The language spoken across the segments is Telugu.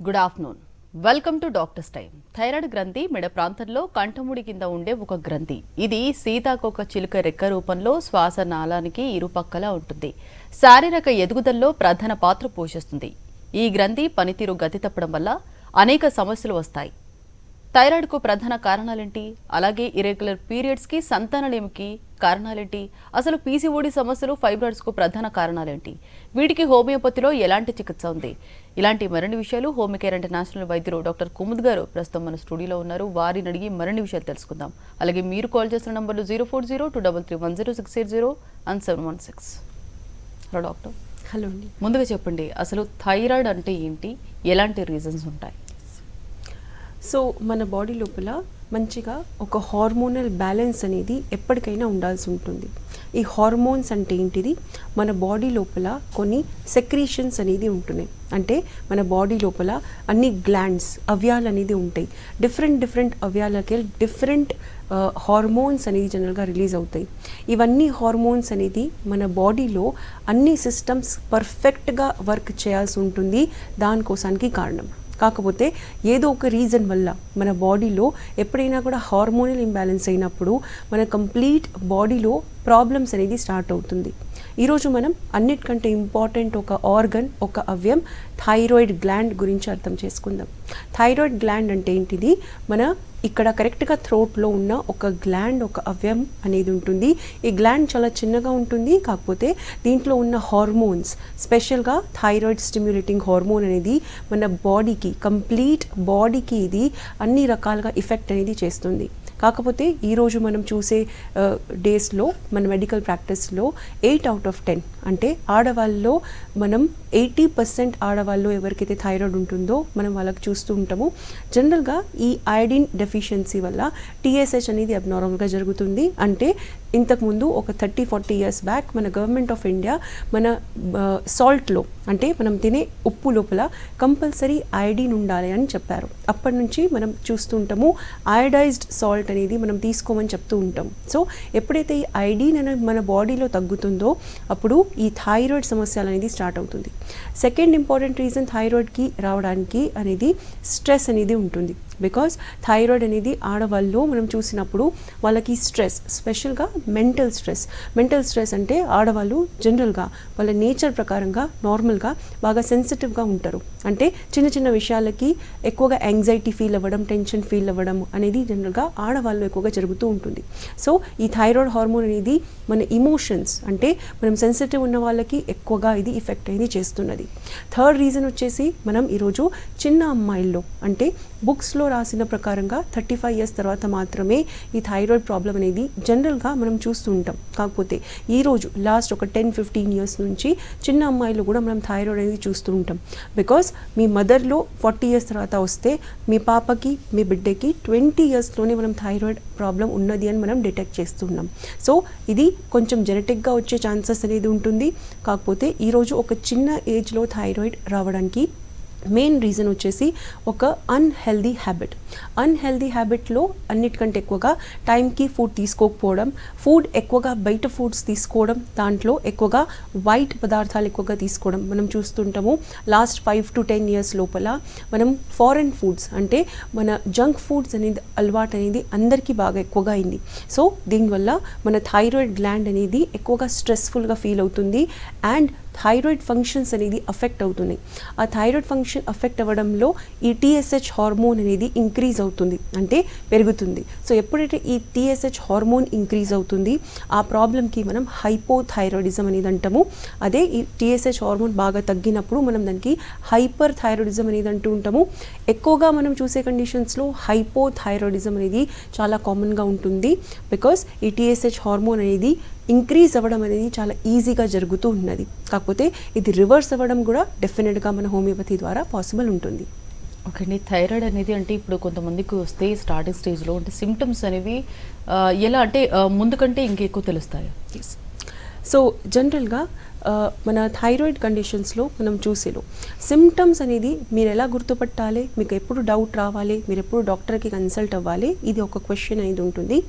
Good afternoon. Welcome to doctors time. Thyroid గ్రంథి మెడ ప్రాంతంలో కంఠముడి కింద ఉండే ఒక గ్రంథి. ఇది సీతాకోక చిలుక రెక్క రూపంలో శ్వాస నాళానికి ఇరుపక్కలా ఉంటుంది. శారీరక ఎదుగుదలలో ప్రధాన పాత్ర పోషిస్తుంది. ఈ గ్రంథి పనితీరు గతి తప్పడం వల్ల అనేక సమస్యలు వస్తాయి. థైరాయిడ్కు ప్రధాన కారణాలేంటి? అలాగే ఇరెగ్యులర్ పీరియడ్స్కి, సంతానలేమికి కారణాలేంటి? అసలు పీసీఓడి సమస్యలు, ఫైబ్రాయిడ్స్కు ప్రధాన కారణాలేంటి? వీటికి హోమియోపతిలో ఎలాంటి చికిత్స ఉంది? ఇలాంటి మరిన్ని విషయాలు హోమికేర్ ఇంటర్నేషనల్ వైద్యులు డాక్టర్ కుముద్ గారు ప్రస్తుతం మన స్టూడియోలో ఉన్నారు. వారిని అడిగి మరిన్ని విషయాలు తెలుసుకుందాం. అలాగే మీరు కాల్ చేసిన నంబర్లు 040-233-1060 and 716. Hello doctor. హలో అండి. ముందుగా చెప్పండి, అసలు థైరాయిడ్ అంటే ఏంటి, ఎలాంటి రీజన్స్ ఉంటాయి? సో మన బాడీ లోపల మంచిగా ఒక హార్మోనల్ బ్యాలెన్స్ అనేది ఎప్పటికైనా ఉండాల్సి ఉంటుంది. ఈ హార్మోన్స్ అంటే ఏంటిది? మన బాడీ లోపల కొన్ని సెక్రీషన్స్ అనేది ఉంటున్నాయి. అంటే మన బాడీ లోపల అన్ని గ్లాండ్స్, అవయాలు అనేది ఉంటాయి. డిఫరెంట్ అవయాలకి డిఫరెంట్ హార్మోన్స్ అనేది జనరల్గా రిలీజ్ అవుతాయి. ఇవన్నీ హార్మోన్స్ అనేది మన బాడీలో అన్ని సిస్టమ్స్ పర్ఫెక్ట్గా వర్క్ చేయాల్సి ఉంటుంది. దానికోసానికి కారణం. కాకపోతే ఏదో ఒక రీజన్ వల్ల మన బాడీలో ఎప్పుడైనా కూడా హార్మోనల్ ఇంబ్యాలెన్స్ అయినప్పుడు మన కంప్లీట్ బాడీలో ప్రాబ్లమ్స్ అనేది స్టార్ట్ అవుతుంది. ఈరోజు మనం అన్నిటికంటే ఇంపార్టెంట్ ఒక ఆర్గన్, ఒక అవయం థైరాయిడ్ గ్లాండ్ గురించి అర్థం చేసుకుందాం. థైరాయిడ్ గ్లాండ్ అంటే ఏంటిది? మన ఇక్కడ కరెక్ట్గా థ్రోట్లో ఉన్న ఒక గ్లాండ్, ఒక అవయం అనేది ఉంటుంది. ఈ గ్లాండ్ చాలా చిన్నగా ఉంటుంది. కాకపోతే దీంట్లో ఉన్న హార్మోన్స్, స్పెషల్గా థైరాయిడ్ స్టిమ్యులేటింగ్ హార్మోన్ అనేది మన బాడీకి, కంప్లీట్ బాడీకి ఇది అన్ని రకాలుగా ఎఫెక్ట్ అనేది చేస్తుంది. కాకపోతే ఈరోజు మనం చూసే డేస్లో మన మెడికల్ ప్రాక్టీస్లో 8 out of 10 అంటే ఆడవాళ్ళలో మనం 80% ఆడవాళ్ళు ఎవరికైతే థైరాయిడ్ ఉంటుందో మనం వాళ్ళకి చూస్తూ ఉంటాము. జనరల్గా ఈ ఐడిన్ డెఫిషియన్సీ వల్ల TSH అనేది అబ్నార్మల్గా జరుగుతుంది. అంటే ఇంతకుముందు ఒక 30-40 years బ్యాక్ మన గవర్నమెంట్ ఆఫ్ ఇండియా మన సాల్ట్లో, అంటే మనం తినే ఉప్పు లోపల కంపల్సరీ ఐడిన్ ఉండాలి అని చెప్పారు. అప్పటి నుంచి మనం చూస్తూ ఉంటాము అయోడైజ్డ్ సాల్ట్ అనేది మనం తీసుకోమని చెప్తూ ఉంటాం. సో ఎప్పుడైతే ఈ ఐడిన్ అనేది మన బాడీలో తగ్గుతుందో అప్పుడు ఈ థైరాయిడ్ సమస్యలు అనేది స్టార్ట్ అవుతుంది. సెకండ్ ఇంపార్టెంట్ రీజన్ థైరాయిడ్కి రావడానికి అనేది స్ట్రెస్ అనేది ఉంటుంది. బికాజ్ థైరాయిడ్ అనేది ఆడవాళ్ళు మనం చూసినప్పుడు వాళ్ళకి స్ట్రెస్, స్పెషల్గా మెంటల్ స్ట్రెస్ అంటే ఆడవాళ్ళు జనరల్గా వాళ్ళ నేచర్ ప్రకారంగా నార్మల్గా బాగా సెన్సిటివ్గా ఉంటారు. అంటే చిన్న విషయాలకి ఎక్కువగా యాంగ్జైటీ ఫీల్ అవ్వడం, టెన్షన్ ఫీల్ అవ్వడం అనేది జనరల్గా ఆడవాళ్ళు ఎక్కువగా జరుగుతూ ఉంటుంది. సో ఈ థైరాయిడ్ హార్మోన్ అనేది మన ఇమోషన్స్, అంటే మనం సెన్సిటివ్ ఉన్న వాళ్ళకి ఎక్కువగా ఇది ఎఫెక్ట్ అనేది చేస్తున్నది. థర్డ్ రీజన్ వచ్చేసి మనం ఈరోజు చిన్న అమ్మాయిల్లో, అంటే బుక్స్లో రాసిన ప్రకారంగా 35 years తర్వాత మాత్రమే ఈ థైరాయిడ్ ప్రాబ్లం అనేది జనరల్గా మనం చూస్తూ ఉంటాం. కాకపోతే ఈరోజు లాస్ట్ ఒక 10-15 years నుంచి చిన్న అమ్మాయిలు కూడా మనం థైరాయిడ్ అనేది చూస్తూ ఉంటాం. బికాస్ మీ మదర్లో 40 years తర్వాత వస్తే మీ పాపకి, మీ బిడ్డకి 20 yearsలోనే మనం థైరాయిడ్ ప్రాబ్లం ఉన్నది అని మనం డిటెక్ట్ చేస్తున్నాం. సో ఇది కొంచెం జెనెటిక్గా వచ్చే ఛాన్సెస్ అనేది ఉంటుంది. కాకపోతే ఈరోజు ఒక చిన్న ఏజ్లో థైరాయిడ్ రావడానికి మెయిన్ రీజన్ వచ్చేసి ఒక అన్హెల్దీ హ్యాబిట్లో అన్నిటికంటే ఎక్కువగా టైంకి ఫుడ్ తీసుకోకపోవడం, ఫుడ్ ఎక్కువగా బయట ఫుడ్స్ తీసుకోవడం, దాంట్లో ఎక్కువగా వైట్ పదార్థాలు ఎక్కువగా తీసుకోవడం మనం చూస్తుంటాము. లాస్ట్ 5-10 years లోపల మనం ఫారెన్ ఫుడ్స్, అంటే మన జంక్ ఫుడ్స్ అనేది అలవాటు అనేది అందరికీ బాగా ఎక్కువగా అయింది. సో దీనివల్ల మన థైరాయిడ్ గ్లాండ్ అనేది ఎక్కువగా స్ట్రెస్ఫుల్గా ఫీల్ అవుతుంది అండ్ థైరాయిడ్ ఫంక్షన్స్ అనేది అఫెక్ట్ అవుతున్నాయి. ఆ థైరాయిడ్ ఫంక్షన్ అఫెక్ట్ అవ్వడంలో ఈ TSH హార్మోన్ అనేది ఇంక్రీజ్ అవుతుంది, అంటే పెరుగుతుంది. సో ఎప్పుడైతే ఈ TSH హార్మోన్ ఇంక్రీజ్ అవుతుంది, ఆ ప్రాబ్లంకి మనం హైపోథైరాయిడిజం అనేది అంటాము. అదే ఈ TSH హార్మోన్ బాగా తగ్గినప్పుడు మనం దానికి హైపర్ థైరాయిడిజం అనేది అంటూ ఉంటాము. ఎక్కువగా మనం చూసే కండిషన్స్లో హైపోథైరాయిడిజం అనేది చాలా కామన్గా ఉంటుంది. బికాస్ ఈ TSH హార్మోన్ అనేది ఇంక్రీజ్ అవ్వడం అనేది చాలా ఈజీగా జరుగుతూ ఉన్నది. కాకపోతే ఇది రివర్స్ అవ్వడం కూడా డెఫినెట్గా మన హోమియోపతి ద్వారా పాసిబుల్ ఉంటుంది. ఓకే అండి. థైరాయిడ్ అనేది అంటే ఇప్పుడు కొంతమందికి వస్తే స్టార్టింగ్ స్టేజ్లో అంటే సిమ్టమ్స్ అనేవి ఎలా అంటే ముందు కంటే ఇంకెక్కువ తెలుస్తాయి? సో జనరల్గా మన థైరాయిడ్ కండిషన్స్లో మనం చూసేలో సిమ్టమ్స్ అనేది మీరు ఎలా గుర్తుపట్టాలి, మీకు ఎప్పుడు డౌట్ రావాలి, మీరు ఎప్పుడు డాక్టర్కి కన్సల్ట్ అవ్వాలి, ఇది ఒక క్వశ్చన్ అనేది ఉంటుంది.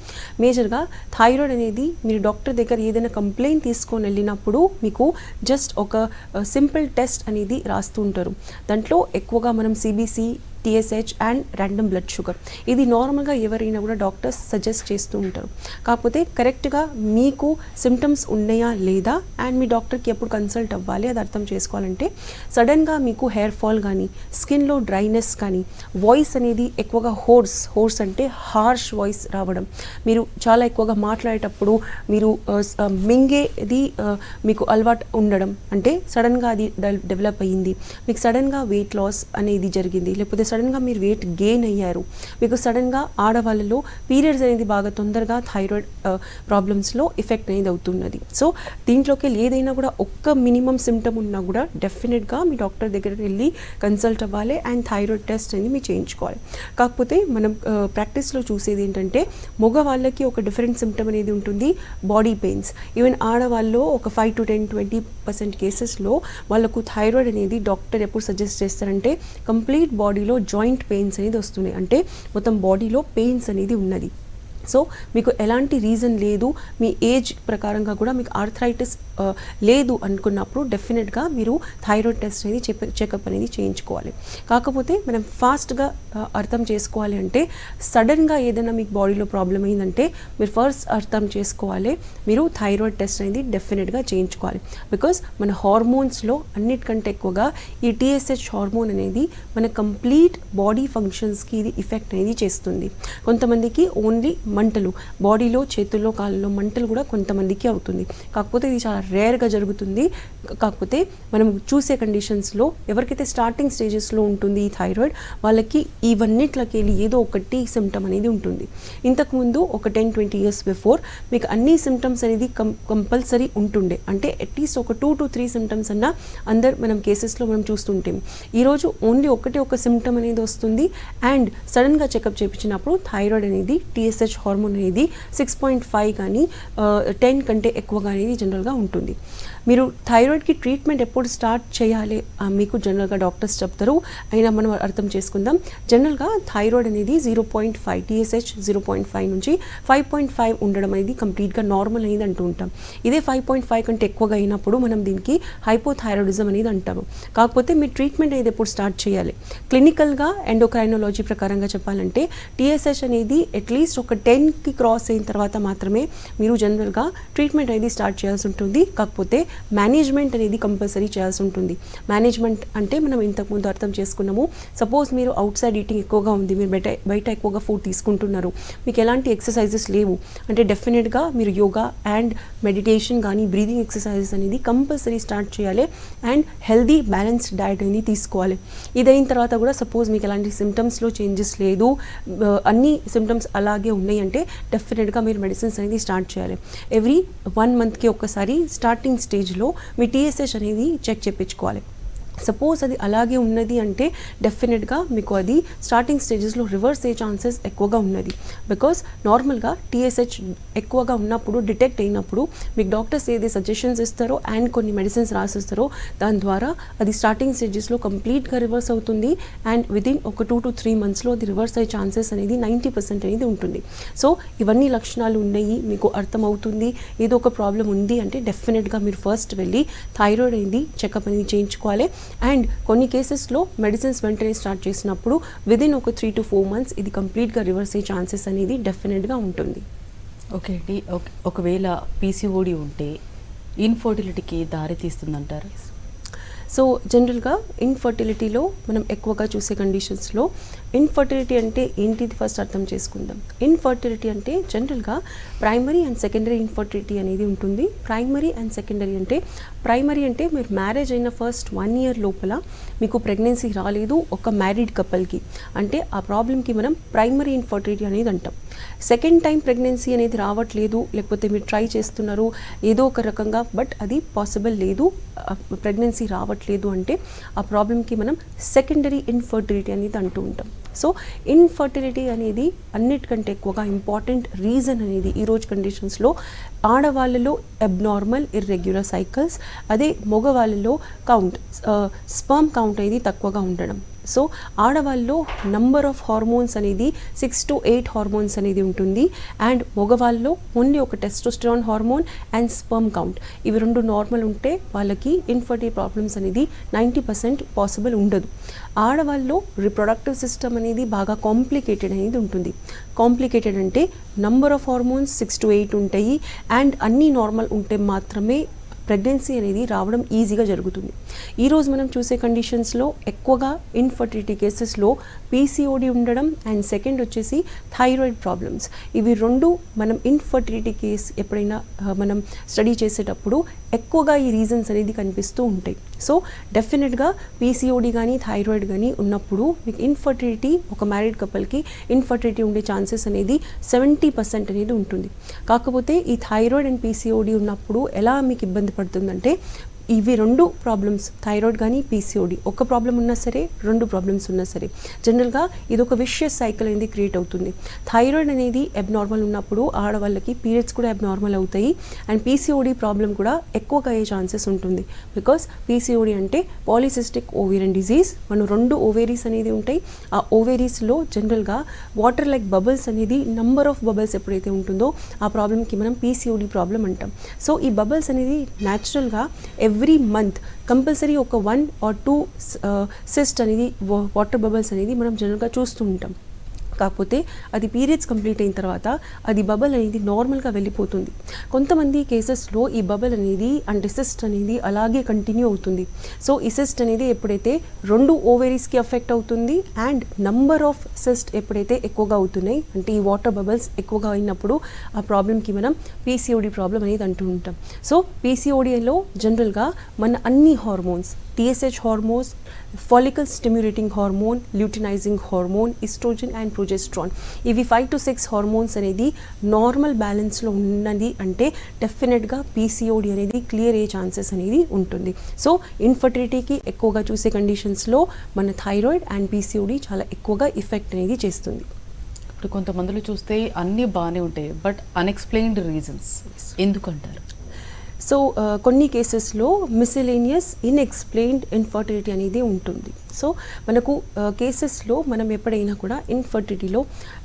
మేజర్గా థైరాయిడ్ అనేది మీరు డాక్టర్ దగ్గర ఏదైనా కంప్లైంట్ తీసుకొని వెళ్ళినప్పుడు మీకు జస్ట్ ఒక సింపుల్ టెస్ట్ అనేది రాస్తూ ఉంటారు. దాంట్లో ఎక్కువగా మనం CBC, TSH and random blood sugar, ఇది నార్మల్గా ఎవరైనా కూడా డాక్టర్స్ సజెస్ట్ చేస్తూ ఉంటారు. కాకపోతే కరెక్ట్గా మీకు సిమ్టమ్స్ ఉన్నాయా లేదా అండ్ మీ డాక్టర్కి ఎప్పుడు కన్సల్ట్ అవ్వాలి అది అర్థం చేసుకోవాలంటే, సడన్గా మీకు హెయిర్ ఫాల్ కానీ, స్కిన్లో డ్రైనెస్ కానీ, వాయిస్ అనేది ఎక్కువగా హోర్స్ అంటే హార్ష్ వాయిస్ రావడం, మీరు చాలా ఎక్కువగా మాట్లాడేటప్పుడు మీరు మింగేది మీకు అలవాటు ఉండడం, అంటే సడన్గా అది డెవలప్ అయ్యింది, మీకు సడన్గా వెయిట్ లాస్ అనేది జరిగింది, లేకపోతే సడన్గా మీరు వెయిట్ గెయిన్ అయ్యారు, మీకు సడన్గా ఆడవాళ్ళలో పీరియడ్స్ అనేది బాగా తొందరగా థైరాయిడ్ ప్రాబ్లమ్స్లో ఎఫెక్ట్ అనేది అవుతున్నది. సో దీంట్లోకి ఏదైనా కూడా ఒక్క మినిమం సిమ్టమ్ ఉన్నా కూడా డెఫినెట్గా మీ డాక్టర్ దగ్గరికి వెళ్ళి కన్సల్ట్ అవ్వాలి అండ్ థైరాయిడ్ టెస్ట్ అనేది మీరు చేయించుకోవాలి. కాకపోతే మనం ప్రాక్టీస్లో చూసేది ఏంటంటే మగవాళ్ళకి ఒక డిఫరెంట్ సిమ్టమ్ అనేది ఉంటుంది, బాడీ పెయిన్స్. ఈవెన్ ఆడవాళ్ళు ఒక 5 to 10-20% కేసెస్లో వాళ్ళకు థైరాయిడ్ అనేది డాక్టర్ ఎప్పుడు సజెస్ట్ చేస్తారంటే కంప్లీట్ బాడీలో జాయింట్ పెయిన్స్ అనేది వస్తున్నాయి, అంటే మొత్తం బాడీలో పెయిన్స్ అనేది ఉన్నది. సో మీకు ఎలాంటి రీజన్ లేదు, మీ ఏజ్ ప్రకారంగా కూడా మీకు ఆర్థరైటిస్ లేదు అనుకున్నప్పుడు డెఫినెట్గా మీరు థైరాయిడ్ టెస్ట్ అనేది చెకప్ అనేది చేయించుకోవాలి. కాకపోతే మనం ఫాస్ట్గా అర్థం చేసుకోవాలి అంటే సడన్గా ఏదైనా మీకు బాడీలో ప్రాబ్లం అయిందంటే మీరు ఫస్ట్ అర్థం చేసుకోవాలి, మీరు థైరాయిడ్ టెస్ట్ అనేది డెఫినెట్గా చేయించుకోవాలి. బికాస్ మన హార్మోన్స్లో అన్నిటికంటే ఎక్కువగా ఈ TSH హార్మోన్ అనేది మన కంప్లీట్ బాడీ ఫంక్షన్స్కి ఇది ఇఫెక్ట్ అనేది చేస్తుంది. కొంతమందికి ఓన్లీ మంటలు, బాడీలో చేతుల్లో కాళ్ళలో మంటలు కూడా కొంతమందికి అవుతుంది, కాకపోతే ఇది చాలా రేర్గా జరుగుతుంది. కాకపోతే మనం చూసే కండిషన్స్లో ఎవరికైతే స్టార్టింగ్ స్టేజెస్లో ఉంటుంది ఈ థైరాయిడ్, వాళ్ళకి ఇవన్నిట్లకి వెళ్ళి ఏదో ఒకటి సిమ్టమ్ అనేది ఉంటుంది. ఇంతకుముందు ఒక 10-20 years బిఫోర్ మీకు అన్ని సిమ్టమ్స్ అనేది కంపల్సరీ ఉంటుండే, అంటే అట్లీస్ట్ ఒక 2 to 3 సిమ్టమ్స్ అన్న మనం కేసెస్లో మనం చూస్తుంటాం. ఈరోజు ఓన్లీ ఒక సిమ్టమ్ అనేది వస్తుంది అండ్ సడన్గా చెకప్ చేయించినప్పుడు థైరాయిడ్ అనేది TSH హార్మోన్ అనేది 6.5 కానీ 10 కంటే ఎక్కువగా అనేది జనరల్గా ఉంటుంది. మీరు థైరాయిడ్కి ట్రీట్మెంట్ ఎప్పుడు స్టార్ట్ చేయాలి మీకు జనరల్గా డాక్టర్స్ చెప్తారు, అయినా మనం అర్థం చేసుకుందాం. జనరల్గా థైరాయిడ్ అనేది 0.5, TSH 0.5 నుంచి 5.5 ఉండడం అనేది కంప్లీట్గా నార్మల్ అనేది అంటూ ఉంటాం. ఇదే 5.5 కంటే ఎక్కువగా అయినప్పుడు మనం దీనికి హైపోథైరాయిడిజం అనేది అంటాము. కాకపోతే మీ ట్రీట్మెంట్ అనేది ఎప్పుడు స్టార్ట్ చేయాలి, క్లినికల్గా ఎండోక్రైనాలజీ ప్రకారంగా చెప్పాలంటే TSH అనేది అట్లీస్ట్ ఒక 10కి క్రాస్ అయిన తర్వాత మాత్రమే మీరు జనరల్గా ట్రీట్మెంట్ అనేది స్టార్ట్ చేయాల్సి ఉంటుంది. కాకపోతే మేనేజ్మెంట్ అనేది కంపల్సరీ చేయాల్సి ఉంటుంది. మేనేజ్మెంట్ అంటే మనం ఇంతకుముందు అర్థం చేసుకున్నాము, సపోజ్ మీరు అవుట్ సైడ్ ఈటింగ్ ఎక్కువగా ఉంది, మీరు బయట ఎక్కువగా ఫుడ్ తీసుకుంటున్నారు, మీకు ఎలాంటి ఎక్సర్సైజెస్ లేవు అంటే డెఫినెట్గా మీరు యోగా అండ్ మెడిటేషన్ కానీ బ్రీదింగ్ ఎక్సర్సైజెస్ అనేది కంపల్సరీ స్టార్ట్ చేయాలి అండ్ హెల్దీ బ్యాలెన్స్డ్ డయట్ అనేది తీసుకోవాలి. ఇదైన తర్వాత కూడా సపోజ్ మీకు ఎలాంటి సిమ్టమ్స్లో చేంజెస్ లేదు, అన్ని సిమ్టమ్స్ అలాగే ఉన్నాయి అంటే డెఫినెట్గా మీరు మెడిసిన్స్ అనేది స్టార్ట్ చేయాలి. ఎవ్రీ 1 monthకి ఒక్కసారి స్టార్టింగ్ స్టేజ్లో మీ TSH అనేది చెక్ చేయించుకోవాలి. సపోజ్ అది అలాగే ఉన్నది అంటే డెఫినెట్గా మీకు అది స్టార్టింగ్ స్టేజెస్లో రివర్స్ అయ్యే ఛాన్సెస్ ఎక్కువగా ఉన్నది. బికాస్ నార్మల్గా TSH ఎక్కువగా ఉన్నప్పుడు డిటెక్ట్ అయినప్పుడు మీకు డాక్టర్స్ ఏది సజెషన్స్ ఇస్తారో అండ్ కొన్ని మెడిసిన్స్ రాసిస్తారో దాని ద్వారా అది స్టార్టింగ్ స్టేజెస్లో కంప్లీట్గా రివర్స్ అవుతుంది అండ్ విదిన్ ఒక 2 to 3 monthsలో అది రివర్స్ అయ్యే ఛాన్సెస్ అనేది 90% అనేది ఉంటుంది. సో ఇవన్నీ లక్షణాలు ఉన్నాయి, మీకు అర్థమవుతుంది ఏదో ఒక ప్రాబ్లం ఉంది అంటే డెఫినెట్గా మీరు ఫస్ట్ వెళ్ళి థైరాయిడ్ అనేది చెకప్ అనేది చేయించుకోవాలి. అండ్ కొన్ని కేసెస్లో మెడిసిన్స్ వెంటనే స్టార్ట్ చేసినప్పుడు విదిన్ ఒక 3 to 4 months ఇది కంప్లీట్గా రివర్స్ అయ్యే ఛాన్సెస్ అనేది డెఫినెట్గా ఉంటుంది. ఓకే అండి, ఒకవేళ PCOD ఉంటే ఇన్ఫర్టిలిటీకి దారి తీస్తుందంటారు? సో జనరల్గా ఇన్ఫర్టిలిటీలో మనం ఎక్కువగా చూసే కండిషన్స్లో ఇన్ఫర్టిలిటీ అంటే ఏంటిది ఫస్ట్ అర్థం చేసుకుందాం. ఇన్ఫర్టిలిటీ అంటే జనరల్గా ప్రైమరీ అండ్ సెకండరీ ఇన్ఫర్టిలిటీ అనేది ఉంటుంది. ప్రైమరీ అండ్ సెకండరీ అంటే ప్రైమరీ అంటే మీరు మ్యారేజ్ అయిన ఫస్ట్ 1 year లోపల మీకు ప్రెగ్నెన్సీ రాలేదు ఒక మ్యారీడ్ కపుల్కి అంటే ఆ ప్రాబ్లంకి మనం ప్రైమరీ ఇన్ఫర్టిలిటీ అనేది అంటాం. సెకండ్ టైం ప్రెగ్నెన్సీ అనేది రావట్లేదు, లేకపోతే మీరు ట్రై చేస్తున్నారు ఏదో ఒక రకంగా బట్ అది పాసిబుల్ లేదు, ప్రెగ్నెన్సీ రావట్లేదు అంటే ఆ ప్రాబ్లంకి మనం సెకండరీ ఇన్ఫర్టిలిటీ అనేది అంటూ ఉంటాం. సో ఇన్ఫర్టిలిటీ అనేది అన్నిటికంటే ఎక్కువగా ఇంపార్టెంట్ రీజన్ అనేది ఈరోజు కండిషన్స్లో ఆడవాళ్ళలో అబ్నార్మల్ ఇర్రెగ్యులర్ సైకిల్స్, అదే మగవాళ్ళలో స్పర్మ్ కౌంట్ అనేది తక్కువగా ఉండడం. సో ఆడవాళ్ళలో నంబర్ ఆఫ్ హార్మోన్స్ అనేది 6 to 8 హార్మోన్స్ అనేది ఉంటుంది, అండ్ మగవాళ్ళలో ఓన్లీ ఒక testosterone hormone and sperm count, ఇవి రెండు నార్మల్ ఉంటే వాళ్ళకి ఇన్ఫర్టిలిటీ ప్రాబ్లమ్స్ అనేది 90% పాసిబుల్ ఉండదు. ఆడవాళ్ళలో రిప్రొడక్టివ్ సిస్టమ్ అనేది బాగా కాంప్లికేటెడ్ అనేది ఉంటుంది. కాంప్లికేటెడ్ అంటే నంబర్ ఆఫ్ హార్మోన్స్ 6 to 8 ఉంటాయి, అండ్ అన్నీ నార్మల్ ఉంటే మాత్రమే ప్రెగ్నెన్సీ అనేది రావడం ఈజీగా జరుగుతుంది. ఈరోజు మనం చూసే కండిషన్స్లో ఎక్కువగా ఇన్ఫర్టిలిటీ కేసెస్లో పీసీఓడి ఉండడం అండ్ సెకండ్ వచ్చేసి థైరాయిడ్ ప్రాబ్లమ్స్, ఇవి రెండు మనం ఇన్ఫర్టిలిటీ కేస్ ఎప్పుడైనా మనం స్టడీ చేసేటప్పుడు ఎక్కువగా ఈ రీజన్స్ అనేది కనిపిస్తూ ఉంటాయి. సో డెఫినెట్గా పీసీఓడి కానీ థైరాయిడ్ కానీ ఉన్నప్పుడు మీకు ఇన్ఫర్టిలిటీ, ఒక మ్యారీడ్ కపుల్కి ఇన్ఫర్టిలిటీ ఉండే ఛాన్సెస్ అనేది 70% అనేది ఉంటుంది. కాకపోతే ఈ థైరాయిడ్ అండ్ పీసీఓడి ఉన్నప్పుడు ఎలా మీకు ఇబ్బంది పడుతుందంటే, ఇవి రెండు ప్రాబ్లమ్స్, థైరాయిడ్ కానీ పీసీఓడి, ఒక ప్రాబ్లం ఉన్నా సరే రెండు ప్రాబ్లమ్స్ ఉన్నా సరే జనరల్గా ఇది ఒక విషియస్ సైకిల్ అనేది క్రియేట్ అవుతుంది. థైరాయిడ్ అనేది అబ్నార్మల్ ఉన్నప్పుడు ఆడవాళ్ళకి పీరియడ్స్ కూడా అబ్నార్మల్ అవుతాయి, అండ్ పీసీఓడి ప్రాబ్లం కూడా ఎక్కువగా అయ్యే ఛాన్సెస్ ఉంటుంది. బికాస్ పీసీఓడి అంటే పాలిసిస్టిక్ ఓవేరియన్ డిజీజ్, మనం రెండు ఓవేరీస్ అనేది ఉంటాయి, ఆ ఓవేరీస్లో జనరల్గా వాటర్ లైక్ బబుల్స్ అనేది నంబర్ ఆఫ్ బబుల్స్ ఎప్పుడైతే ఉంటుందో ఆ ప్రాబ్లమ్కి మనం పీసీఓడి ప్రాబ్లం అంటాం. సో ఈ బబుల్స్ అనేది న్యాచురల్గా ఎవ్రీ మంత్ కంపల్సరీ ఒక 1 or 2 సిస్ట్ అనేది వాటర్ బబుల్స్ అనేది మనం జనరల్గా చూస్తూ ఉంటాం. కాకపోతే అది పీరియడ్స్ కంప్లీట్ అయిన తర్వాత అది బబుల్ అనేది నార్మల్గా వెళ్ళిపోతుంది. కొంతమంది కేసెస్లో ఈ బబుల్ అనేది అంటే సిస్ట్ అనేది అలాగే కంటిన్యూ అవుతుంది. సో ఈ సిస్ట్ అనేది ఎప్పుడైతే రెండు ఓవేరీస్కి అఫెక్ట్ అవుతుంది అండ్ నంబర్ ఆఫ్ సిస్ట్ ఎప్పుడైతే ఎక్కువగా అవుతున్నాయి అంటే ఈ వాటర్ బబుల్స్ ఎక్కువగా అయినప్పుడు ఆ ప్రాబ్లమ్కి మనం పీసీఓడి ప్రాబ్లం అనేది అంటూ ఉంటాం. సో పీసీఓడిలో జనరల్గా మన అన్ని hormones, TSH hormones, follicle stimulating hormone, luteinizing hormone, estrogen and progesterone, ఇవి 5 to 6 హార్మోన్స్ అనేది నార్మల్ బ్యాలెన్స్లో ఉన్నది అంటే డెఫినెట్గా పీసీఓడి అనేది క్లియర్ అయ్యే ఛాన్సెస్ అనేది ఉంటుంది. సో ఇన్ఫర్టిలిటీకి ఎక్కువగా చూసే కండిషన్స్లో మన థైరాయిడ్ అండ్ పీసీఓడి చాలా ఎక్కువగా ఎఫెక్ట్ అనేది చేస్తుంది. ఇప్పుడు కొంతమందిలో చూస్తే అన్నీ బాగానే ఉంటాయి, బట్ అన్ఎక్స్ప్లెయిన్డ్ రీజన్స్ ఎందుకంటారు? సో కొన్ని కేసెస్లో మిస్సెలేనియస్ ఇన్ఎక్స్ప్లెయిన్డ్ ఇన్ఫర్టిలిటీ అనేది ఉంటుంది. సో మనకు కేసెస్లో మనం ఎప్పుడైనా కూడా ఇన్ఫర్టిలిటీలో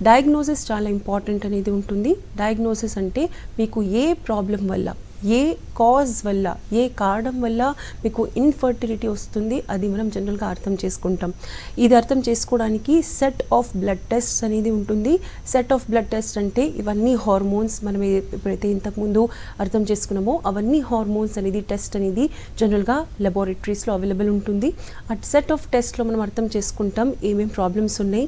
డయాగ్నోసిస్ చాలా ఇంపార్టెంట్ అనేది ఉంటుంది. డయాగ్నోసిస్ అంటే మీకు ఏ ప్రాబ్లం వల్ల, ఏ కాజ్ వల్ల, ఏ కారణం వల్ల మీకు ఇన్ఫర్టిలిటీ వస్తుంది అది మనం జనరల్గా అర్థం చేసుకుంటాం. ఇది అర్థం చేసుకోవడానికి సెట్ ఆఫ్ బ్లడ్ టెస్ట్ అనేది ఉంటుంది. సెట్ ఆఫ్ బ్లడ్ టెస్ట్ అంటే ఇవన్నీ హార్మోన్స్ మనం ఎప్పుడైతే ఇంతకుముందు అర్థం చేసుకున్నామో అవన్నీ హార్మోన్స్ అనేది టెస్ట్ అనేది జనరల్గా లెబొరేటరీస్లో అవైలబుల్ ఉంటుంది. ఆ సెట్ ఆఫ్ టెస్ట్లో మనం అర్థం చేసుకుంటాం ఏమేమి ప్రాబ్లమ్స్ ఉన్నాయి,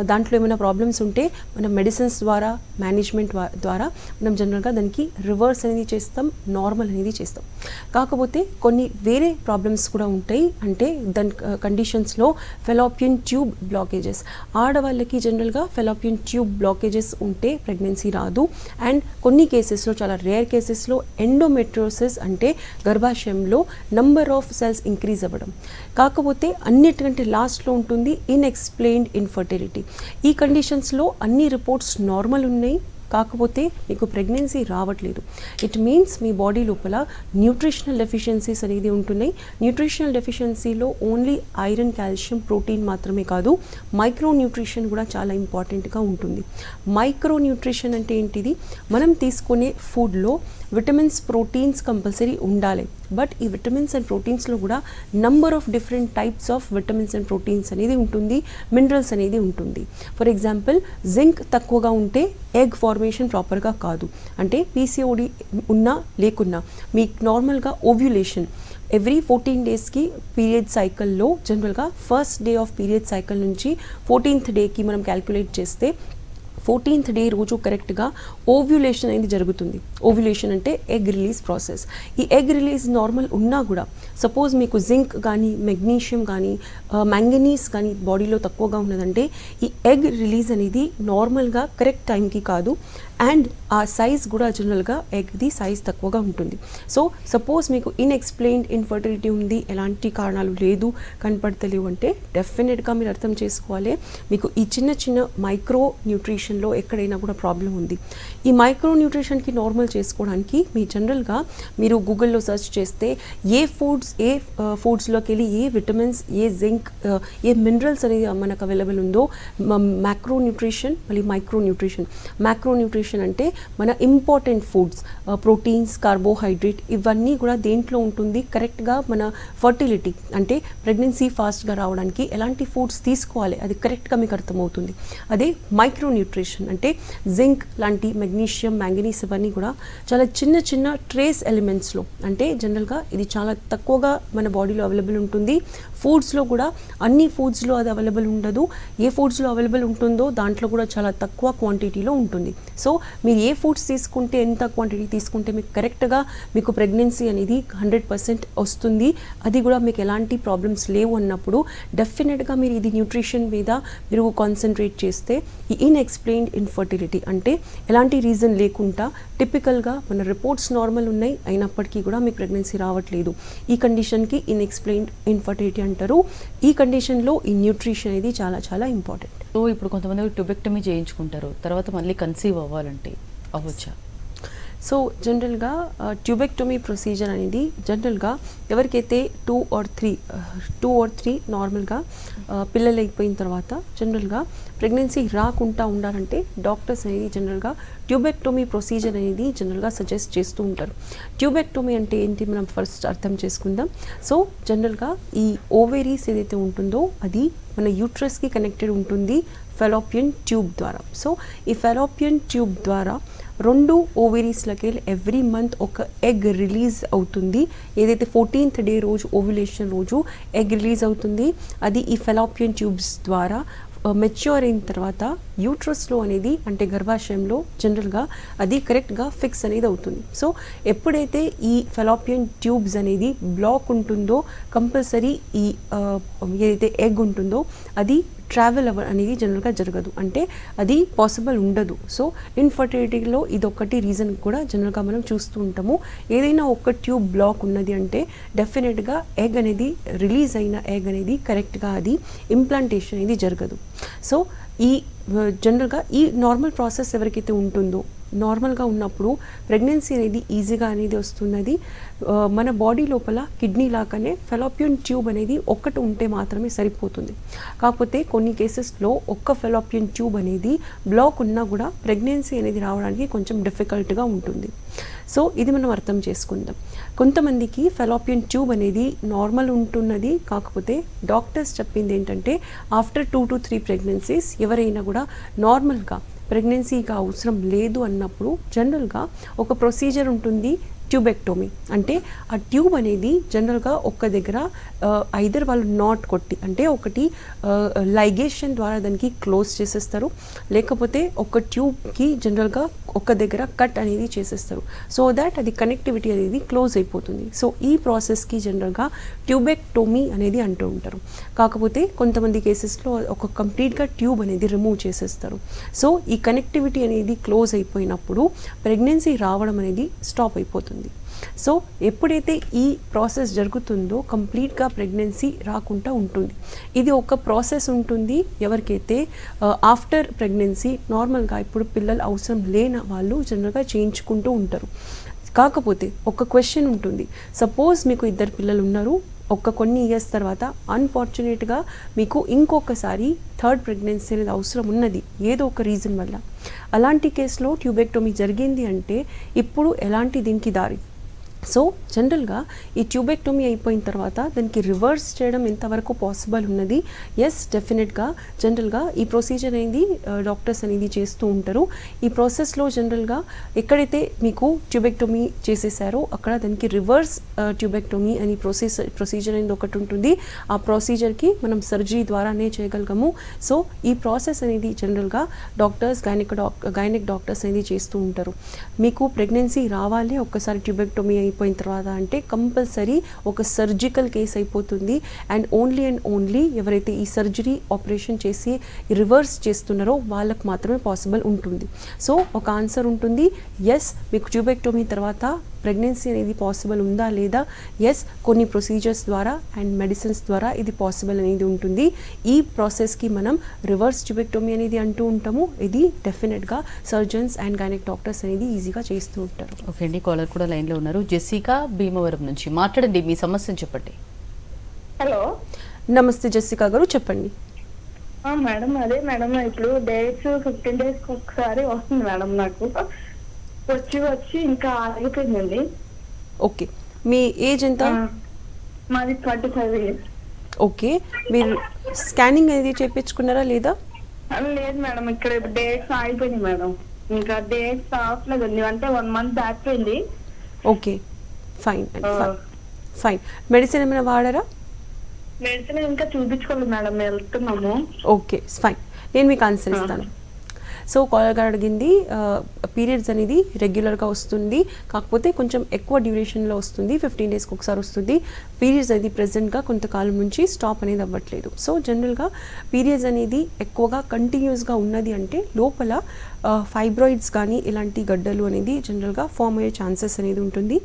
దాంట్లో ఏమైనా ప్రాబ్లమ్స్ ఉంటే మనం మెడిసిన్స్ ద్వారా, మేనేజ్మెంట్ ద్వారా మనం జనరల్గా దానికి రివర్స్ అనేది చేస్తాం, నార్మల్ అనేది చేస్తాం. కాకపోతే కొన్ని వేరే ప్రాబ్లమ్స్ కూడా ఉంటాయి. అంటే దాని కండిషన్స్లో ఫెలోపియన్ ట్యూబ్ బ్లాకేజెస్, ఆడవాళ్ళకి జనరల్గా ఫెలోపియన్ ట్యూబ్ బ్లాకేజెస్ ఉంటే ప్రెగ్నెన్సీ రాదు. అండ్ కొన్ని కేసెస్లో, చాలా రేర్ కేసెస్లో ఎండోమెట్రియోసిస్ అంటే గర్భాశయంలో నంబర్ ఆఫ్ సెల్స్ ఇంక్రీజ్ అవ్వడం. కాకపోతే అన్నిటికంటే లాస్ట్లో ఉంటుంది ఇన్ఎక్స్ప్లెయిన్డ్ ఇన్ఫర్టిలిటీ. ఈ కండిషన్స్లో అన్ని రిపోర్ట్స్ నార్మల్ ఉన్నాయి, కాకపోతే మీకు ప్రెగ్నెన్సీ రావట్లేదు. ఇట్ మీన్స్ మీ బాడీ లోపల న్యూట్రిషనల్ డెఫిషియన్సీస్ అనేది ఉంటున్నాయి. న్యూట్రిషనల్ డెఫిషియన్సీలో ఓన్లీ ఐరన్, కాల్షియం, ప్రోటీన్ మాత్రమే కాదు, మైక్రో న్యూట్రిషన్ కూడా చాలా ఇంపార్టెంట్గా ఉంటుంది. మైక్రో న్యూట్రిషన్ అంటే ఏంటిది? మనం తీసుకునే ఫుడ్లో విటమిన్స్, ప్రోటీన్స్ కంపల్సరీ ఉండాలి. బట్ ఈ విటమిన్స్ అండ్ ప్రోటీన్స్లో కూడా number of different types of vitamins and proteins అనేది ఉంటుంది, మినరల్స్ అనేది ఉంటుంది. ఫర్ ఎగ్జాంపుల్ జింక్ తక్కువగా ఉంటే ఎగ్ ఫార్మేషన్ ప్రాపర్గా కాదు. అంటే పీసీఓడి ఉన్నా లేకున్నా మీకు నార్మల్గా ఓవ్యులేషన్ ఎవ్రీ 14 డేస్కి పీరియడ్ సైకిల్లో జనరల్గా first day of period cycle నుంచి 14th డేకి మనం క్యాల్కులేట్ చేస్తే 14th డే రోజు కరెక్ట్గా ఓవ్యులేషన్ అనేది జరుగుతుంది. ఓవ్యులేషన్ అంటే ఎగ్ రిలీజ్ ప్రాసెస్. ఈ ఎగ్ రిలీజ్ నార్మల్ ఉన్నా కూడా సపోజ్ మీకు జింక్ కానీ, మెగ్నీషియం కానీ, మ్యాంగనీస్ కానీ బాడీలో తక్కువగా ఉన్నదంటే ఈ ఎగ్ రిలీజ్ అనేది నార్మల్గా కరెక్ట్ టైంకి కాదు. అండ్ ఆ సైజ్ కూడా జనరల్గా ఎగ్ది సైజ్ తక్కువగా ఉంటుంది. సో సపోజ్ మీకు ఇన్ఎక్స్ప్లెయిన్డ్ ఇన్ఫర్టిలిటీ ఉంది, ఎలాంటి కారణాలు లేదు, కనపడతలేవు అంటే డెఫినెట్గా మీరు అర్థం చేసుకోవాలి మీకు ఈ చిన్న చిన్న మైక్రో న్యూట్రిషన్లో ఎక్కడైనా కూడా ప్రాబ్లం ఉంది. ఈ మైక్రో న్యూట్రిషన్కి నార్మల్ చేసుకోవడానికి మీ జనరల్గా మీరు గూగుల్లో సెర్చ్ చేస్తే ఏ ఫుడ్స్లోకి వెళ్ళి ఏ విటమిన్స్, ఏ జింక్, ఏ మినరల్స్ అనేది మనకు అవైలబుల్ ఉందో, మ్యాక్రో న్యూట్రిషన్ మళ్ళీ మైక్రో న్యూట్రిషన్. మ్యాక్రో న్యూట్రిషన్ అంటే మన ఇంపార్టెంట్ ఫుడ్స్, ప్రోటీన్స్, కార్బోహైడ్రేట్ ఇవన్నీ కూడా దేంట్లో ఉంటుంది, కరెక్ట్గా మన ఫర్టిలిటీ అంటే ప్రెగ్నెన్సీ ఫాస్ట్గా రావడానికి ఎలాంటి ఫుడ్స్ తీసుకోవాలి అది కరెక్ట్గా మీకు అర్థమవుతుంది. అదే మైక్రో న్యూట్రిషన్ అంటే జింక్ లాంటి, మెగ్నీషియం, మ్యాంగనీస్ ఇవన్నీ కూడా చాలా చిన్న చిన్న ట్రేస్ ఎలిమెంట్స్లో, అంటే జనరల్గా ఇది చాలా తక్కువగా మన బాడీలో అవైలబుల్ ఉంటుంది. ఫుడ్స్లో కూడా అన్ని ఫుడ్స్లో అది అవైలబుల్ ఉండదు. ఏ ఫుడ్స్లో అవైలబుల్ ఉంటుందో దాంట్లో కూడా చాలా తక్కువ క్వాంటిటీలో ఉంటుంది. సో మీరు ఏ ఫుడ్స్ తీసుకుంటే, ఎంత క్వాంటిటీ తీసుకుంటే మీకు కరెక్ట్గా మీకు ప్రెగ్నెన్సీ అనేది 100% వస్తుంది, అది కూడా మీకు ఎలాంటి ప్రాబ్లమ్స్ లేవు అన్నప్పుడు డెఫినెట్గా మీరు ఇది న్యూట్రిషన్ మీద మీరు కాన్సన్ట్రేట్ చేస్తే ఈ ఇన్ఎక్స్ప్లెయిన్డ్ ఇన్ఫర్టిలిటీ అంటే ఎలాంటి రీజన్ లేకుండా టిపికల్గా మన రిపోర్ట్స్ నార్మల్ ఉన్నాయి అయినప్పటికీ కూడా మీకు ప్రెగ్నెన్సీ రావట్లేదు, ఈ కండిషన్కి ఇన్ఎక్స్ప్లెయిన్డ్ ఇన్ఫర్టిలిటీ అంటారు. ఈ కండిషన్లో ఈ న్యూట్రిషన్ అనేది చాలా చాలా ఇంపార్టెంట్. సో ఇప్పుడు కొంతమంది ట్యూబెక్టమీ చేయించుకుంటారు, తర్వాత మళ్ళీ కన్సీవ్ అవ్వాలంటే అవ్వచ్చా? సో జనరల్గా ట్యూబెక్టమీ ప్రొసీజర్ అనేది జనరల్గా ఎవరికైతే 2 or 3 నార్మల్గా పిల్లలు అయిపోయిన తర్వాత జనరల్గా ప్రెగ్నెన్సీ రాకుండా ఉండాలంటే డాక్టర్స్ అనేది జనరల్గా ట్యూబెక్టమీ ప్రొసీజర్ అనేది జనరల్గా సజెస్ట్ చేస్తూ ఉంటారు. ట్యూబెక్టమీ అంటే ఏంటి మనం ఫస్ట్ అర్థం చేసుకుందాం. సో జనరల్గా ఈ ఓవేరీస్ ఏదైతే ఉంటుందో అది మన యూట్రస్కి కనెక్టెడ్ ఉంటుంది ఫెలోపియన్ ట్యూబ్ ద్వారా. సో ఈ ఫెలోపియన్ ట్యూబ్ ద్వారా 2 ఓవేరీస్లకి ఎవ్రీ మంత్ ఒక ఎగ్ రిలీజ్ అవుతుంది. ఏదైతే 14th డే రోజు ఓవ్యులేషన్ రోజు ఎగ్ రిలీజ్ అవుతుంది, అది ఈ ఫెలోపియన్ ట్యూబ్స్ ద్వారా మెచ్యూర్ అయిన తర్వాత యూట్రస్లో అనేది అంటే గర్భాశయంలో జనరల్గా అది కరెక్ట్గా ఫిక్స్ అనేది అవుతుంది. సో ఎప్పుడైతే ఈ ఫెలోపియన్ ట్యూబ్స్ అనేది బ్లాక్ ఉంటుందో కంపల్సరీ ఈ ఏదైతే ఎగ్ ఉంటుందో అది ట్రావెల్ అనేది జనరల్గా జరగదు, అంటే అది పాసిబుల్ ఉండదు. సో ఇన్ఫర్టిలిటీలో ఇదొక్కటి రీజన్ కూడా జనరల్గా మనం చూస్తూ ఉంటాము. ఏదైనా ఒక ట్యూబ్ బ్లాక్ ఉన్నది అంటే డెఫినెట్గా ఎగ్ అనేది రిలీజ్ అయిన ఎగ్ అనేది కరెక్ట్గా అది ఇంప్లాంటేషన్ అనేది జరగదు. సో ఈ జనరల్గా ఈ నార్మల్ ప్రాసెస్ ఎవరికైతే ఉంటుందో, నార్మల్గా ఉన్నప్పుడు ప్రెగ్నెన్సీ అనేది ఈజీగా అనేది వస్తున్నది. మన బాడీ లోపల కిడ్నీ లాగానే ఫెలోపియన్ ట్యూబ్ అనేది ఒక్కటి ఉంటే మాత్రమే సరిపోతుంది. కాకపోతే కొన్ని కేసెస్లో ఒక్క ఫెలోపియన్ ట్యూబ్ అనేది బ్లాక్ ఉన్నా కూడా ప్రెగ్నెన్సీ అనేది రావడానికి కొంచెం డిఫికల్ట్గా ఉంటుంది. సో ఇది మనం అర్థం చేసుకుందాం. కొంతమందికి ఫెలోపియన్ ట్యూబ్ అనేది నార్మల్ ఉంటున్నది, కాకపోతే డాక్టర్స్ చెప్పింది ఏంటంటే ఆఫ్టర్ 2 to 3 ప్రెగ్నెన్సీస్ ఎవరైనా కూడా నార్మల్గా ప్రెగ్నెన్సీగా అవసరం లేదు అన్నప్పుడు జనరల్గా ఒక ప్రొసీజర్ ఉంటుంది ట్యూబెక్టోమీ. అంటే ఆ ట్యూబ్ అనేది జనరల్గా ఒక్క దగ్గర ఐదర్ వాళ్ళు నాట్ కొట్టి అంటే ఒకటి లైగేషన్ ద్వారా దానికి క్లోజ్ చేసేస్తారు, లేకపోతే ఒక ట్యూబ్కి జనరల్గా ఒక దగ్గర కట్ అనేది చేసేస్తారు, సో దాట్ అది కనెక్టివిటీ అనేది క్లోజ్ అయిపోతుంది. సో ఈ ప్రాసెస్కి జనరల్గా ట్యూబెక్టోమీ అనేది అంటూ ఉంటారు. కాకపోతే కొంతమంది కేసెస్లో ఒక కంప్లీట్గా ట్యూబ్ అనేది రిమూవ్ చేసేస్తారు. సో ఈ కనెక్టివిటీ అనేది క్లోజ్ అయిపోయినప్పుడు ప్రెగ్నెన్సీ రావడం అనేది స్టాప్ అయిపోతుంది. సో ఎప్పుడైతే ఈ ప్రాసెస్ జరుగుతుందో కంప్లీట్గా ప్రెగ్నెన్సీ రాకుండా ఉంటుంది. ఇది ఒక ప్రాసెస్ ఉంటుంది ఎవరికైతే ఆఫ్టర్ ప్రెగ్నెన్సీ నార్మల్గా ఇప్పుడు పిల్లలు అవసరం లేని వాళ్ళు జనరల్గా చేయించుకుంటూ ఉంటారు. కాకపోతే ఒక క్వశ్చన్ ఉంటుంది, సపోజ్ మీకు 2 పిల్లలు ఉన్నారు, కొన్ని ఇయర్స్ తర్వాత అన్ఫార్చునేట్గా మీకు ఇంకొకసారి 3rd ప్రెగ్నెన్సీ అనేది అవసరం ఉన్నది ఏదో ఒక రీజన్ వల్ల. అలాంటి కేసులో ట్యూబెక్టోమీ జరిగింది అంటే ఇప్పుడు ఎలాంటి దీనికి దారి. సో జనరల్గా ఈ ట్యూబెక్టోమీ అయిపోయిన తర్వాత దానికి రివర్స్ చేయడం ఎంతవరకు పాసిబుల్ ఉన్నది. ఎస్, డెఫినెట్గా జనరల్గా ఈ ప్రొసీజర్ అనేది డాక్టర్స్ అనేది చేస్తూ ఉంటారు. ఈ ప్రాసెస్లో జనరల్గా ఎక్కడైతే మీకు ట్యూబెక్టోమీ చేసేసారో అక్కడ దానికి రివర్స్ ట్యూబెక్టోమీ అని ప్రొసీజర్ అనేది ఒకటి ఉంటుంది. ఆ ప్రొసీజర్కి మనం సర్జరీ ద్వారానే చేయగలగము. సో ఈ ప్రాసెస్ అనేది జనరల్గా డాక్టర్స్ గైనిక్ డాక్టర్స్ అనేది చేస్తూ ఉంటారు. మీకు ప్రెగ్నెన్సీ రావాలి, ఒక్కసారి ట్యూబెక్టోమీ అయిపోయిన అయిపోయిన తర్వాత అంటే కంపల్సరీ ఒక సర్జికల్ కేస్ అయిపోతుంది. అండ్ ఓన్లీ ఎవరైతే ఈ సర్జరీ ఆపరేషన్ చేసి రివర్స్ చేస్తున్నారో వాళ్ళకు మాత్రమే పాసిబుల్ ఉంటుంది. సో ఒక ఆన్సర్ ఉంటుంది, ఎస్ మీకు ట్యూబెక్టోమీ తర్వాత ప్రెగ్నెన్సీ అనేది పాసిబుల్ ఉందా లేదా, ఎస్ కొన్ని ప్రొసీజర్స్ ద్వారా అండ్ మెడిసిన్స్ ద్వారా ఇది పాసిబుల్ అనేది ఉంటుంది. ఈ ప్రాసెస్కి మనం రివర్స్ ట్యూబెక్టోమీ అనేది అంటూ ఉంటాము. ఇది డెఫినెట్గా సర్జన్స్ అండ్ గైనక్ డాక్టర్స్ అనేది ఈజీగా చేస్తూ ఉంటారు. ఓకే అండి, కాలర్ కూడా లైన్లో ఉన్నారు. జెసికా భీమవరం నుంచి మాట్లాడండి, మీ సమస్యను చెప్పండి. హలో, నమస్తే జెసికా గారు, చెప్పండి. మేడం అదే మేడం ఇప్పుడు డేట్స్ 15 days ఒకసారి వస్తుంది మేడం. నాకు వచ్చి ఇంకా ఆగిపోయిందండి. ఓకే, మీ ఏజ్ ఎంత? మాది 25 years. ఓకే, మీరు స్కానింగ్ అనేది చేయించుకున్నారా లేదా? లేదు మేడం, ఇక్కడ డేట్స్ ఆగిపోయింది మేడం. ఇంకా డేట్స్ ఆఫ్లేదండి, అంటే 1 month దాటిపోయింది. Okay, fine fine. మెడిసిన్ ఏమైనా వాడారా? మెడిసిన్ ఇంకా చూపించుకోలేదు మేడం, వెళ్తున్నాము. ఓకే ఫైన్, నేను మీకు ఆన్సర్ ఇస్తాను. సో కాలర్ గారు అడిగింది, పీరియడ్స్ అనేది రెగ్యులర్గా వస్తుంది, కాకపోతే కొంచెం ఎక్కువ డ్యూరేషన్లో వస్తుంది, 15 daysకి ఒకసారి వస్తుంది. పీరియడ్స్ అనేది ప్రెసెంట్గా కొంతకాలం నుంచి స్టాప్ అనేది అవ్వట్లేదు. సో జనరల్గా పీరియడ్స్ అనేది ఎక్కువగా కంటిన్యూస్గా ఉన్నది అంటే లోపల ఫైబ్రాయిడ్స్ కానీ ఇలాంటి గడ్డలు అనేది జనరల్గా ఫామ్ అయ్యే ఛాన్సెస్ అనేది ఉంటుంది.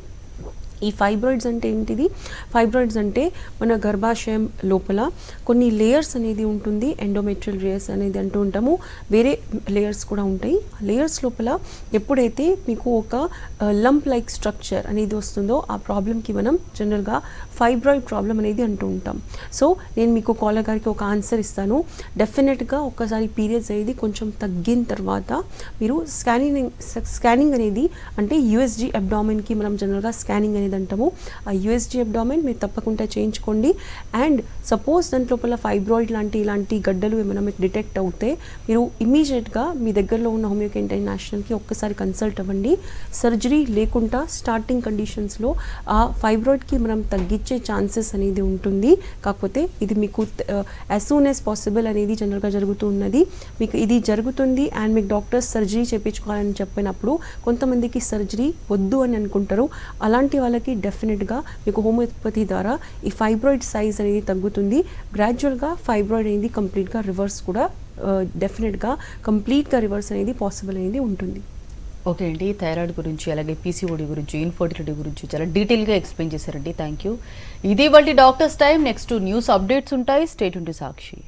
ఈ ఫైబ్రాయిడ్స్ అంటే ఏంటిది? ఫైబ్రాయిడ్స్ అంటే మన గర్భాశయం లోపల కొన్ని లేయర్స్ అనేది ఉంటుంది, ఎండోమెట్రియల్ లేయర్స్ అనేది అంటూ ఉంటాము, వేరే లేయర్స్ కూడా ఉంటాయి. లేయర్స్ లోపల ఎప్పుడైతే మీకు ఒక లంప్ లైక్ స్ట్రక్చర్ అనేది వస్తుందో ఆ ప్రాబ్లమ్కి మనం జనరల్గా ఫైబ్రాయిడ్ ప్రాబ్లం అనేది అంటూ ఉంటాం. సో నేను మీకు కాలర్ గారికి ఒక ఆన్సర్ ఇస్తాను. డెఫినెట్గా ఒక్కసారి పీరియడ్స్ అనేది కొంచెం తగ్గిన తర్వాత మీరు స్కానింగ్ అనేది అంటే యూఎస్జీ అబ్డామిన్కి మనం జనరల్గా స్కానింగ్ అనేది అంటాము. ఆ యూఎస్జీ అబ్డామిన్ మీరు తప్పకుండా చేయించుకోండి. అండ్ సపోజ్ దాని లోపల ఫైబ్రాయిడ్ ఇలాంటి గడ్డలు ఏమైనా మీకు డిటెక్ట్ అవుతే మీరు ఇమీడియట్గా మీ దగ్గరలో ఉన్న హోమియోకేర్ ఇంటర్నేషనల్కి ఒక్కసారి కన్సల్ట్ అవ్వండి. సర్జరీ లేకుండా స్టార్టింగ్ కండిషన్స్లో ఆ ఫైబ్రాయిడ్కి మనం తగ్గించే ఛాన్సెస్ అనేది ఉంటుంది. కాకపోతే ఇది మీకు యాజ్ సూన్ యాజ్ పాసిబుల్ అనేది జనరల్గా జరుగుతూ ఉన్నది. మీకు ఇది జరుగుతుంది అండ్ మీకు డాక్టర్స్ సర్జరీ చేయించుకోవాలని చెప్పినప్పుడు కొంతమందికి సర్జరీ వద్దు అని అనుకుంటారు. అలాంటి వాళ్ళకి డెఫినెట్గా మీకు హోమియోపతి ద్వారా ఈ ఫైబ్రాయిడ్ సైజ్ అనేది తగ్గుతుంది. గ్రాడ్యువల్గా ఫైబ్రాయిడ్ అనేది కంప్లీట్గా రివర్స్ కూడా డెఫినెట్గా కంప్లీట్గా రివర్స్ అనేది పాసిబుల్ అనేది ఉంటుంది. ఓకే అండి, థైరాయిడ్ గురించి అలాగే పీసీఓడి గురించి ఇన్ఫర్టిలిటీ గురించి చాలా డీటెయిల్గా ఎక్స్ప్లెయిన్ చేశారండి. Thank you. ఇది వాళ్ళ doctors time. Next news updates ఉంటాయి. Stay tuned to Sakshi.